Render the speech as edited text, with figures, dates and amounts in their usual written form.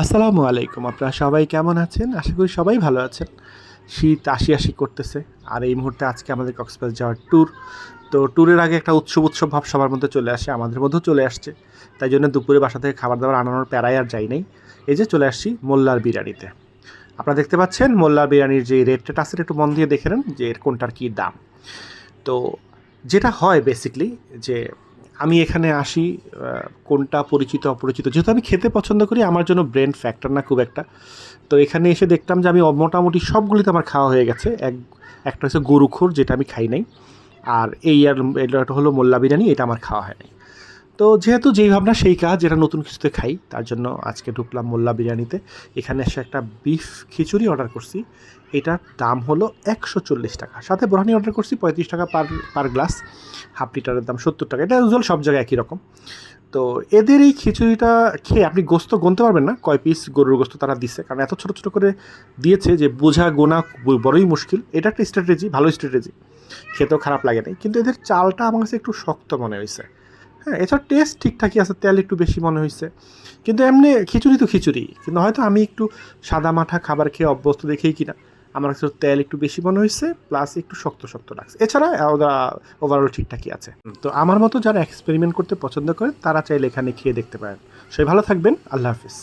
আসসালামু আলাইকুম। আপনারা সবাই কেমন আছেন? আশা করি সবাই ভালো আছেন। শীত আসি করতেছে। আর এই মুহূর্তে আজকে আমাদের কক্সবাজার যাওয়ার ট্যুর। তো ট্যুরের আগে একটা উৎসব ভাব সবার মধ্যে চলে আসে। আমাদের মধ্যেও চলে আসছে। তাই জন্য দুপুরে বাসা থেকে খাবার-দাবার আনানোর প্যারায় আর যাই নাই। এই যে চলে আসছি মোল্লার বিরিয়ানিতে। আপনারা দেখতে পাচ্ছেন মোল্লার বিরিয়ানির যে রেটটা আছে একটু মন দিয়ে দেখে নেন যে এর কোনটার কী দাম। তো যেটা হয় বেসিক্যালি যে আমি এখানে আসি কোনটা পরিচিত অপরিচিত যেহেতু আমি খেতে পছন্দ করি আমার জন্য ব্রেন ফ্যাক্টর না খুব একটা। তো এখানে এসে দেখলাম যে আমি মোটামুটি সবগুলিতে আমার খাওয়া হয়ে গেছে। একটা হচ্ছে গরুখোর যেটা আমি খাই নাই। আর এটা হলো মোল্লা বিরিয়ানি এটা আমার খাওয়া হয় নাই। তো যেহেতু যেই ভাবনা সেই কাজ যেটা নতুন কিছুতে খাই তার জন্য আজকে ঢুকলাম মোল্লা বিরিয়ানিতে। এখানে এসে একটা বিফ খিচুড়ি অর্ডার করছি। এটার দাম হলো ১৪০ টাকা। সাথে বোরহানি অর্ডার করছি ৩৫ টাকা পার গ্লাস। হাফ লিটারের দাম ৭০ টাকা। এটা ইউজুয়াল সব জায়গায় একই রকম। তো এদের এই খিচুড়িটা খেয়ে আপনি গোস্ত গুনতে পারবেন না কয় পিস গরুর গোস্ত তারা দিচ্ছে, কারণ এত ছোটো ছোটো করে দিয়েছে যে বোঝা গোনা বড়ই মুশকিল। এটা একটা স্ট্র্যাটেজি, ভালো স্ট্র্যাটেজি, খেতেও খারাপ লাগে নাই, কিন্তু এদের চালটা আমার কাছে একটু শক্ত মনে হয়েছে। হ্যাঁ, এছাড়া টেস্ট ঠিকঠাকই আছে, তেল একটু বেশি মনে হয়েছে, কিন্তু এমনি খিচুড়ি তো খিচুড়ি, কিন্তু হয়তো আমি একটু সাদা মাঠা খাবার খেয়ে অভ্যস্ত দেখেই কিনা আমার কাছে তেল একটু বেশি মনে হয়েছে, প্লাস একটু শক্ত শক্ত লাগছে। এছাড়া ওভারঅল ঠিকঠাকই আছে। তো আমার মতো যারা এক্সপেরিমেন্ট করতে পছন্দ করে তারা চাইলে এখানে খেয়ে দেখতে পারেন। সবাই ভালো থাকবেন, আল্লাহ হাফিজ।